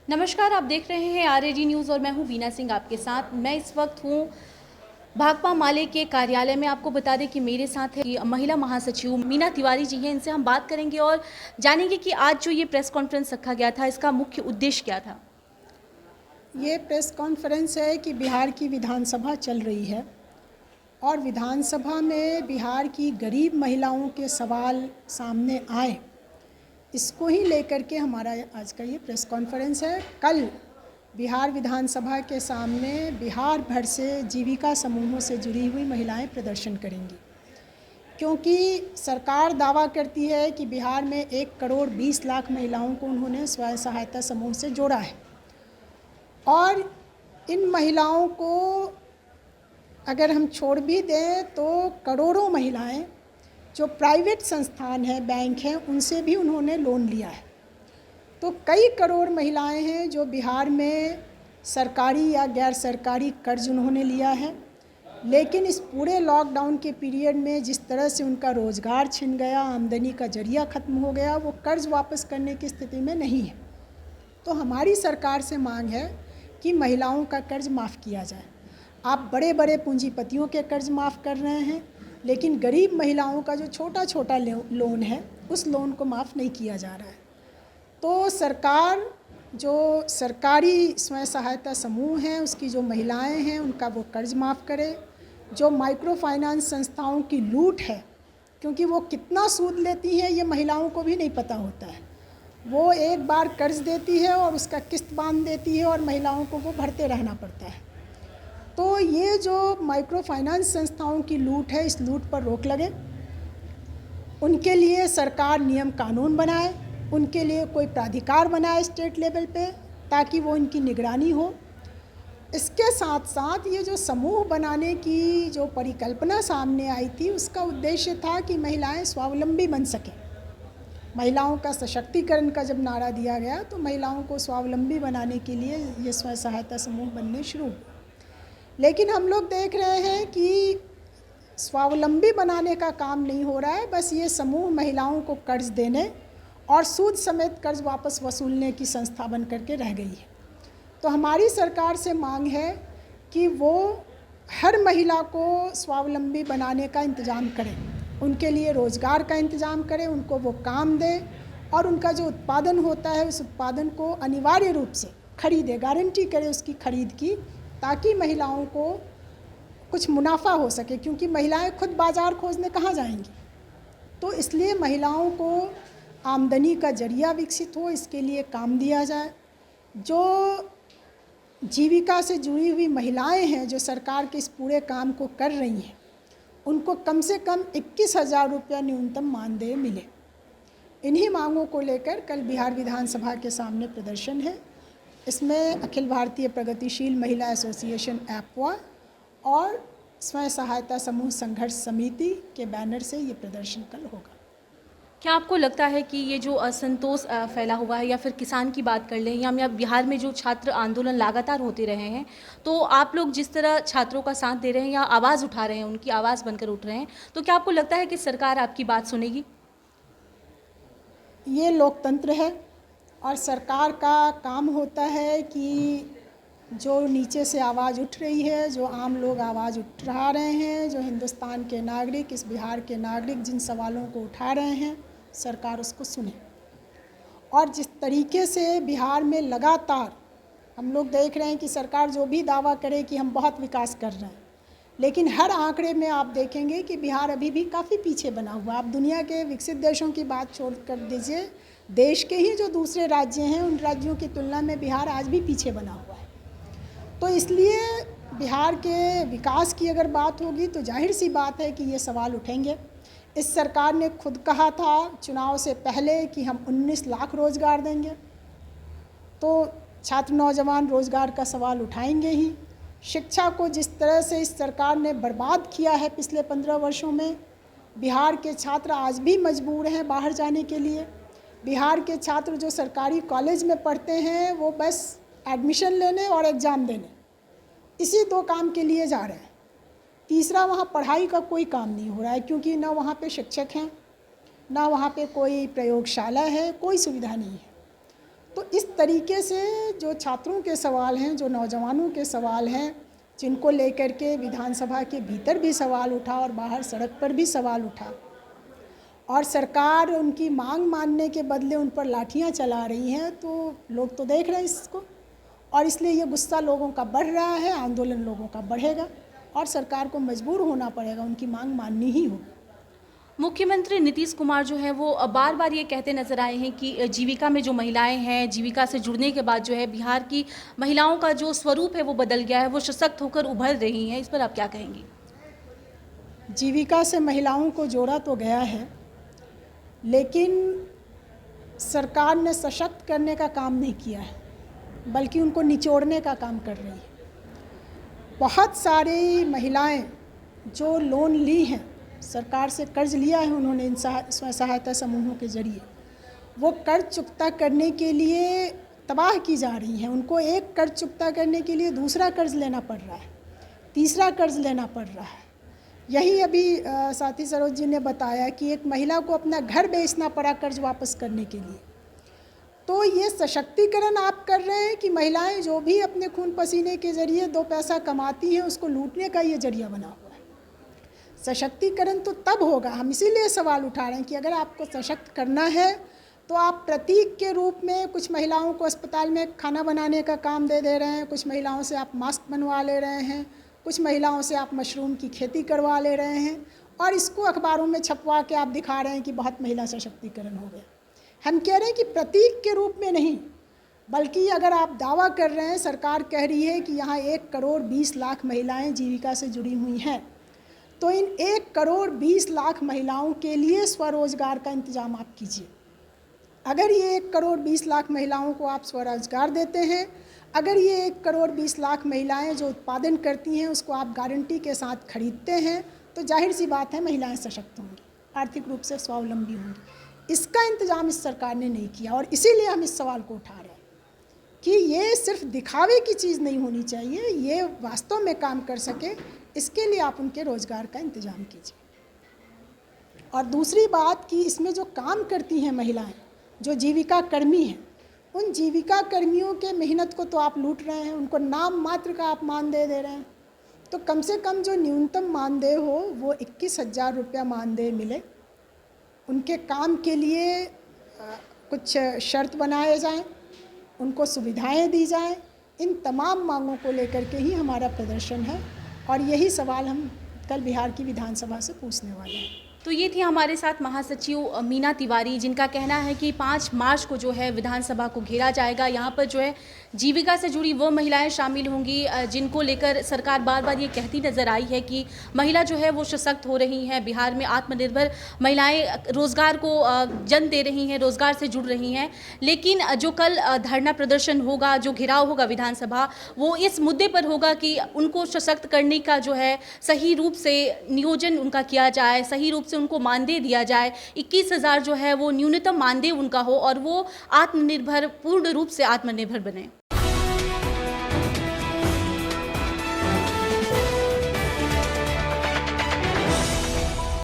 नमस्कार, आप देख रहे हैं आरएडी न्यूज़ और मैं हूं बीना सिंह आपके साथ। मैं इस वक्त हूं भाकपा माले के कार्यालय में। आपको बता दें कि मेरे साथ है कि महिला महासचिव मीना तिवारी जी हैं। इनसे हम बात करेंगे और जानेंगे कि आज जो ये प्रेस कॉन्फ्रेंस रखा गया था, इसका मुख्य उद्देश्य क्या था। ये प्रेस कॉन्फ्रेंस है कि बिहार की विधानसभा चल रही है और विधानसभा में बिहार की गरीब महिलाओं के सवाल सामने आए, इसको ही लेकर के हमारा आज का ये प्रेस कॉन्फ्रेंस है। कल बिहार विधानसभा के सामने बिहार भर से जीविका समूहों से जुड़ी हुई महिलाएं प्रदर्शन करेंगी, क्योंकि सरकार दावा करती है कि बिहार में 1,20,00,000 महिलाओं को उन्होंने स्वयं सहायता समूह से जोड़ा है और इन महिलाओं को अगर हम छोड़ भी दें तो करोड़ों महिलाएं जो प्राइवेट संस्थान हैं, बैंक हैं, उनसे भी उन्होंने लोन लिया है। तो कई करोड़ महिलाएं हैं जो बिहार में सरकारी या गैर सरकारी कर्ज उन्होंने लिया है, लेकिन इस पूरे लॉकडाउन के पीरियड में जिस तरह से उनका रोज़गार छिन गया, आमदनी का जरिया ख़त्म हो गया, वो कर्ज वापस करने की स्थिति में नहीं है। तो हमारी सरकार से मांग है कि महिलाओं का कर्ज माफ़ किया जाए। आप बड़े बड़े पूंजीपतियों के कर्ज माफ़ कर रहे हैं, लेकिन गरीब महिलाओं का जो छोटा छोटा लोन है, उस लोन को माफ़ नहीं किया जा रहा है। तो सरकार जो सरकारी स्वयं सहायता समूह हैं, उसकी जो महिलाएं हैं, उनका वो कर्ज माफ़ करे। जो माइक्रो फाइनेंस संस्थाओं की लूट है, क्योंकि वो कितना सूद लेती हैं ये महिलाओं को भी नहीं पता होता है। वो एक बार कर्ज देती है और उसका किस्त बांध देती है और महिलाओं को वो भरते रहना पड़ता है। तो ये जो माइक्रो फाइनेंस संस्थाओं की लूट है, इस लूट पर रोक लगे, उनके लिए सरकार नियम कानून बनाए, उनके लिए कोई प्राधिकार बनाए स्टेट लेवल पे, ताकि वो इनकी निगरानी हो। इसके साथ साथ ये जो समूह बनाने की जो परिकल्पना सामने आई थी, उसका उद्देश्य था कि महिलाएं स्वावलंबी बन सकें। महिलाओं का सशक्तिकरण का जब नारा दिया गया तो महिलाओं को स्वावलंबी बनाने के लिए ये स्वयं सहायता समूह बनने शुरू हुए। लेकिन हम लोग देख रहे हैं कि स्वावलंबी बनाने का काम नहीं हो रहा है, बस ये समूह महिलाओं को कर्ज देने और सूद समेत कर्ज वापस वसूलने की संस्था बन करके रह गई है। तो हमारी सरकार से मांग है कि वो हर महिला को स्वावलंबी बनाने का इंतज़ाम करें, उनके लिए रोज़गार का इंतज़ाम करें, उनको वो काम दे और उनका जो उत्पादन होता है उस उत्पादन को अनिवार्य रूप से खरीदे, गारंटी करे उसकी खरीद की, ताकि महिलाओं को कुछ मुनाफा हो सके, क्योंकि महिलाएं खुद बाज़ार खोजने कहाँ जाएंगी। तो इसलिए महिलाओं को आमदनी का जरिया विकसित हो, इसके लिए काम दिया जाए। जो जीविका से जुड़ी हुई महिलाएं हैं जो सरकार के इस पूरे काम को कर रही हैं, उनको कम से कम 21,000 रुपया न्यूनतम मानदेय मिले। इन्हीं मांगों को लेकर कल बिहार विधानसभा के सामने प्रदर्शन है। इसमें अखिल भारतीय प्रगतिशील महिला एसोसिएशन ऐपवा और स्वयं सहायता समूह संघर्ष समिति के बैनर से ये प्रदर्शन कल होगा। क्या आपको लगता है कि ये जो असंतोष फैला हुआ है, या फिर किसान की बात कर लें, या बिहार में जो छात्र आंदोलन लगातार होते रहे हैं, तो आप लोग जिस तरह छात्रों का साथ दे रहे हैं या आवाज़ उठा रहे हैं, उनकी आवाज़ बनकर उठ रहे हैं, तो क्या आपको लगता है कि सरकार आपकी बात सुनेगी? ये लोकतंत्र है और सरकार का काम होता है कि जो नीचे से आवाज़ उठ रही है, जो आम लोग आवाज़ उठा रहे हैं, जो हिंदुस्तान के नागरिक, इस बिहार के नागरिक जिन सवालों को उठा रहे हैं, सरकार उसको सुने। और जिस तरीके से बिहार में लगातार हम लोग देख रहे हैं कि सरकार जो भी दावा करे कि हम बहुत विकास कर रहे हैं, लेकिन हर आंकड़े में आप देखेंगे कि बिहार अभी भी काफ़ी पीछे बना हुआ है। आप दुनिया के विकसित देशों की बात छोड़ कर दीजिए, देश के ही जो दूसरे राज्य हैं, उन राज्यों की तुलना में बिहार आज भी पीछे बना हुआ है। तो इसलिए बिहार के विकास की अगर बात होगी तो जाहिर सी बात है कि ये सवाल उठेंगे। इस सरकार ने खुद कहा था चुनाव से पहले कि हम 19 लाख रोज़गार देंगे, तो छात्र नौजवान रोज़गार का सवाल उठाएंगे ही। शिक्षा को जिस तरह से इस सरकार ने बर्बाद किया है पिछले 15 वर्षों में, बिहार के छात्र आज भी मजबूर हैं बाहर जाने के लिए। बिहार के छात्र जो सरकारी कॉलेज में पढ़ते हैं, वो बस एडमिशन लेने और एग्ज़ाम देने, इसी दो काम के लिए जा रहे हैं। तीसरा, वहाँ पढ़ाई का कोई काम नहीं हो रहा है, क्योंकि ना वहाँ पे शिक्षक हैं, ना वहाँ पे कोई प्रयोगशाला है, कोई सुविधा नहीं है। तो इस तरीके से जो छात्रों के सवाल हैं, जो नौजवानों के सवाल हैं, जिनको लेकर के विधानसभा के भीतर भी सवाल उठा और बाहर सड़क पर भी सवाल उठा, और सरकार उनकी मांग मानने के बदले उन पर लाठियां चला रही हैं, तो लोग तो देख रहे हैं इसको, और इसलिए ये गुस्सा लोगों का बढ़ रहा है, आंदोलन लोगों का बढ़ेगा और सरकार को मजबूर होना पड़ेगा, उनकी मांग माननी ही होगी। मुख्यमंत्री नीतीश कुमार जो है वो बार बार ये कहते नजर आए हैं कि जीविका में जो महिलाएं हैं, जीविका से जुड़ने के बाद जो है बिहार की महिलाओं का जो स्वरूप है वो बदल गया है, वो सशक्त होकर उभर रही हैं। इस पर आप क्या कहेंगी? जीविका से महिलाओं को जोड़ा तो गया है, लेकिन सरकार ने सशक्त करने का काम नहीं किया है, बल्कि उनको निचोड़ने का काम कर रही है। बहुत सारी महिलाएं जो लोन ली हैं, सरकार से कर्ज लिया है उन्होंने इन स्व सहायता समूहों के ज़रिए, वो कर्ज चुकता करने के लिए तबाह की जा रही हैं। उनको एक कर्ज चुकता करने के लिए दूसरा कर्ज लेना पड़ रहा है, तीसरा कर्ज लेना पड़ रहा है। यही अभी साथी सरोज जी ने बताया कि एक महिला को अपना घर बेचना पड़ा कर्ज वापस करने के लिए। तो ये सशक्तिकरण आप कर रहे हैं कि महिलाएं जो भी अपने खून पसीने के ज़रिए दो पैसा कमाती हैं, उसको लूटने का ये जरिया बना हुआ है। सशक्तिकरण तो तब होगा, हम इसीलिए सवाल उठा रहे हैं कि अगर आपको सशक्त करना है तो आप प्रतीक के रूप में कुछ महिलाओं को अस्पताल में खाना बनाने का काम दे रहे हैं, कुछ महिलाओं से आप मास्क बनवा ले रहे हैं, कुछ महिलाओं से आप मशरूम की खेती करवा ले रहे हैं, और इसको अखबारों में छपवा के आप दिखा रहे हैं कि बहुत महिला सशक्तिकरण हो गया। हम कह रहे हैं कि प्रतीक के रूप में नहीं, बल्कि अगर आप दावा कर रहे हैं, सरकार कह रही है कि यहाँ 1,20,00,000 महिलाएं जीविका से जुड़ी हुई हैं, तो इन 1,20,00,000 महिलाओं के लिए स्वरोजगार का इंतजाम आप कीजिए। अगर ये 1,20,00,000 महिलाओं को आप स्वरोजगार देते हैं, अगर ये 1,20,00,000 महिलाएं जो उत्पादन करती हैं उसको आप गारंटी के साथ खरीदते हैं, तो जाहिर सी बात है महिलाएं सशक्त होंगी, आर्थिक रूप से स्वावलंबी होंगी। इसका इंतजाम इस सरकार ने नहीं किया, और इसीलिए हम इस सवाल को उठा रहे हैं कि ये सिर्फ दिखावे की चीज़ नहीं होनी चाहिए, ये वास्तव में काम कर सके, इसके लिए आप उनके रोज़गार का इंतजाम कीजिए। और दूसरी बात कि इसमें जो काम करती हैं महिलाएं, जो जीविका कर्मी हैं, उन जीविका कर्मियों के मेहनत को तो आप लूट रहे हैं, उनको नाम मात्र का आप मानदेय दे रहे हैं। तो कम से कम जो न्यूनतम मानदेय हो वो 21,000 रुपया मानदेय मिले। उनके काम के लिए कुछ शर्त बनाए जाएं, उनको सुविधाएं दी जाएं। इन तमाम मांगों को लेकर के ही हमारा प्रदर्शन है, और यही सवाल हम कल बिहार की विधानसभा से पूछने वाले हैं। तो ये थी हमारे साथ महासचिव मीना तिवारी, जिनका कहना है कि 5 मार्च को जो है विधानसभा को घेरा जाएगा। यहाँ पर जो है जीविका से जुड़ी वो महिलाएं शामिल होंगी जिनको लेकर सरकार बार बार ये कहती नज़र आई है कि महिला जो है वो सशक्त हो रही हैं, बिहार में आत्मनिर्भर महिलाएं रोज़गार को जन्म दे रही हैं, रोज़गार से जुड़ रही हैं। लेकिन जो कल धरना प्रदर्शन होगा, जो घेराव होगा विधानसभा, वो इस मुद्दे पर होगा कि उनको सशक्त करने का जो है सही रूप से नियोजन उनका किया जाए, सही रूप से उनको मानदेय दिया जाए। 21,000 जो है वो न्यूनतम मानदेय उनका हो और वो आत्मनिर्भर, पूर्ण रूप से आत्मनिर्भर बने।